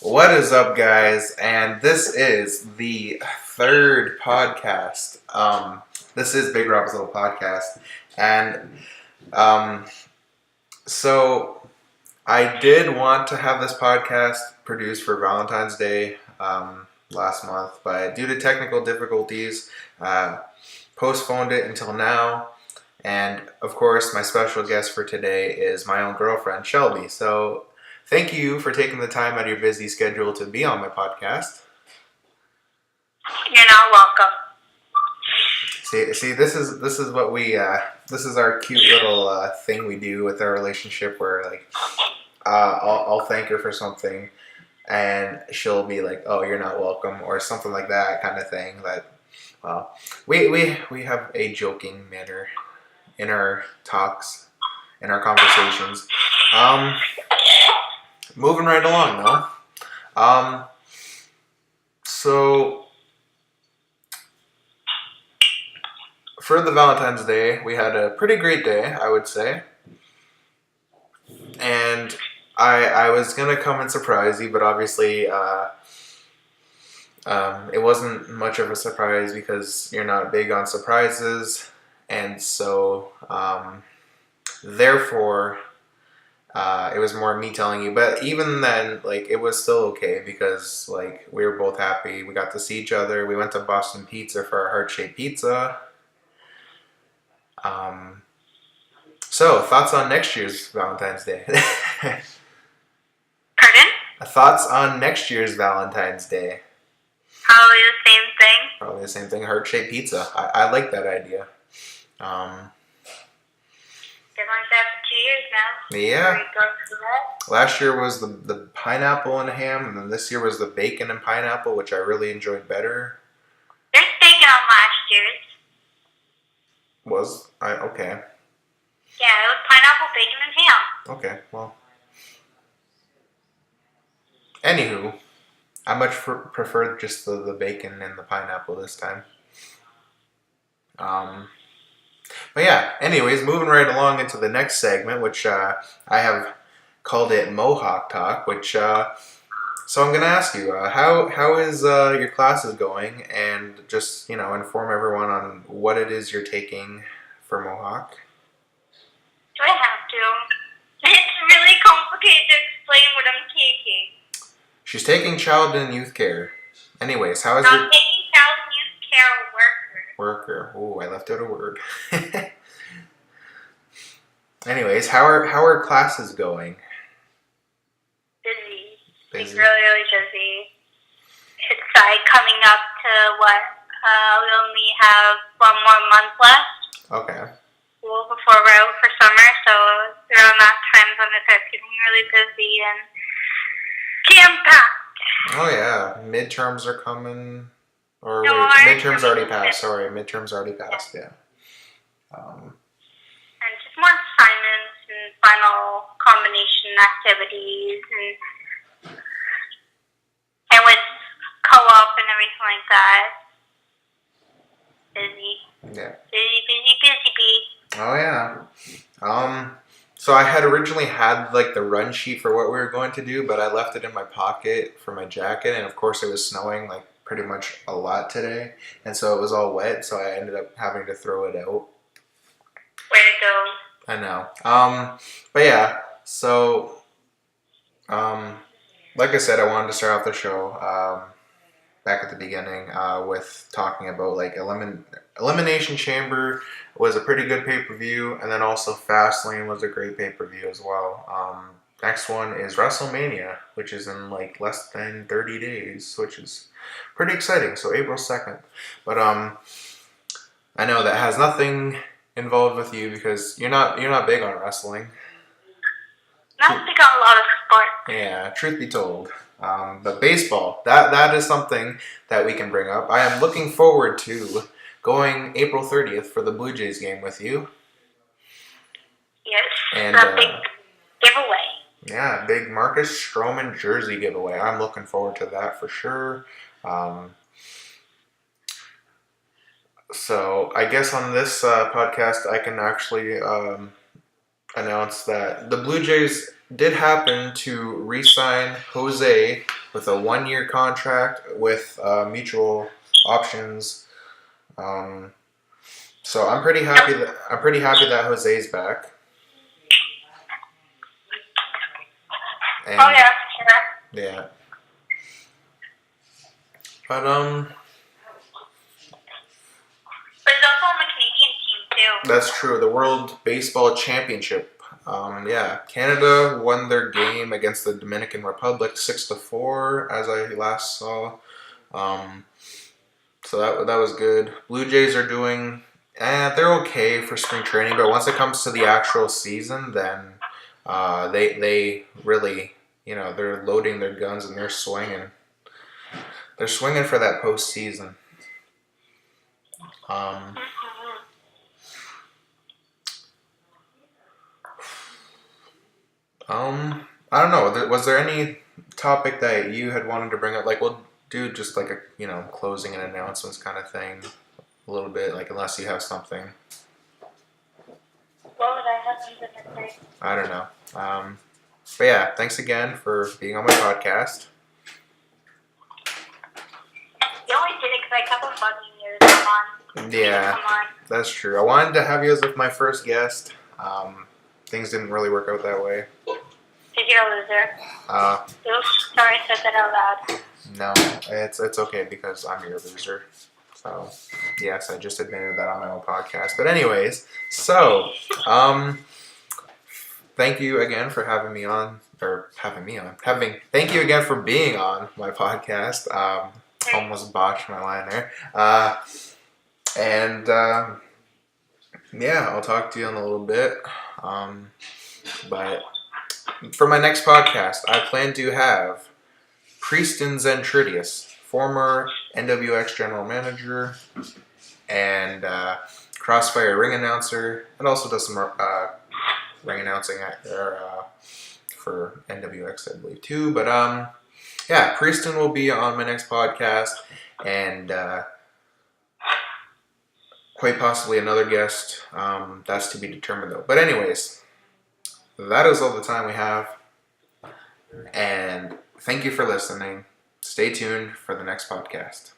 What is up, guys? And this is the third podcast. This is Big Rob's little podcast, and um, so I did want to have this podcast produced for Valentine's Day last month, but due to technical difficulties, postponed it until now. And of course, my special guest for today is my own girlfriend, Shelby. So thank you for taking the time out of your busy schedule to be on my podcast. You're not welcome. See, this is what we this is our cute little thing we do with our relationship, where like I'll thank her for something, and she'll be like, "Oh, you're not welcome," or something like that kind of thing. That we have a joking manner in our talks, in our conversations. Moving right along though. So for the Valentine's Day, we had a pretty great day, I would say. And I was gonna come and surprise you, but obviously it wasn't much of a surprise because you're not big on surprises, and so therefore it was more me telling you. But even then, like, it was still okay because like we were both happy. We got to see each other. We went to Boston Pizza for our heart-shaped pizza. So thoughts on next year's Valentine's Day? Pardon? Thoughts on next year's Valentine's Day? Probably the same thing. Probably the same thing. Heart-shaped pizza. I like that idea. Been like that for 2 years now. Yeah. Are we going for that? Last year was the pineapple and ham, and then this year was the bacon and pineapple, which I really enjoyed better. There's bacon on last year's. Okay. Yeah, it was pineapple, bacon, and ham. Okay, well. Anywho, I much preferred just the bacon and the pineapple this time. But yeah, anyways, moving right along into the next segment, which I have called it Mohawk Talk, which, so I'm going to ask you, how is your classes going, and just, inform everyone on what it is you're taking for Mohawk. Do I have to? It's really complicated to explain what I'm taking. She's taking child and youth care. Anyways, how is I'm your... taking child and youth care worker. Worker. Ooh, I left out a word. Anyways, how are classes going? Busy. Busy. Really, really busy. It's like coming up to what? We only have 1 more month left. Okay. School before we're out for summer, so around that time when it starts getting really busy and jam-packed. Oh yeah, midterms are coming. Or No, wait, midterms already passed. Sorry, midterms already passed. Yeah. And just more assignments and final combination activities and with co-op and everything like that. Busy. Yeah. Busy. Oh yeah. So I had originally had like the run sheet for what we were going to do, but I left it in my pocket for my jacket, and of course it was snowing like pretty much a lot today, and so it was all wet, so I ended up having to throw it out. Way to go. I know. But yeah, so like I said, I wanted to start off the show back at the beginning with talking about like Elimination Chamber was a pretty good pay-per-view, and then also Fastlane was a great pay-per-view as well. Next one is WrestleMania, which is in like less than 30 days, which is pretty exciting. So April 2nd. But I know that has nothing involved with you because you're not big on wrestling. Not big on a lot of sports. Yeah, truth be told. But baseball, that is something that we can bring up. I am looking forward to going April 30th for the Blue Jays game with you. Yes, and a big giveaway. Yeah, big Marcus Stroman jersey giveaway. I'm looking forward to that for sure. So I guess on this podcast I can actually announce that the Blue Jays did happen to re-sign Jose with a 1-year contract with mutual options. So I'm pretty happy that Jose's back. And, oh yeah, sure. yeah. But There's also on the Canadian team too. that's true. The World Baseball Championship. Yeah, Canada won their game against the Dominican Republic 6-4, as I last saw. So that was good. Blue Jays are doing. They're okay for spring training, but once it comes to the actual season, then they really, they're loading their guns and they're swinging. They're swinging for that postseason. I don't know. Was there any topic that you had wanted to bring up? Like, we'll do just like a closing and announcements kind of thing, a little bit. Like, unless you have something. What would I have something to say? I don't know. But yeah, thanks again for being on my podcast. You only did it because I kept on bugging you to come on. Yeah, Come on. that's true. I wanted to have you as my first guest. Things didn't really work out that way. Because you're a loser. Oops, sorry, I said that out loud. No, it's okay because I'm your loser. So, yes, I just admitted that on my own podcast. But anyways, so, thank you again for having me on. Thank you again for being on my podcast. Almost botched my line there. Yeah, I'll talk to you in a little bit. But for my next podcast, I plan to have Preston Zentridius, former NWX general manager and Crossfire ring announcer, and also does some ring announcing for NWX, I believe, too. But yeah, Preston will be on my next podcast, and quite possibly another guest. That's to be determined, though. But anyways, that is all the time we have. And thank you for listening. Stay tuned for the next podcast.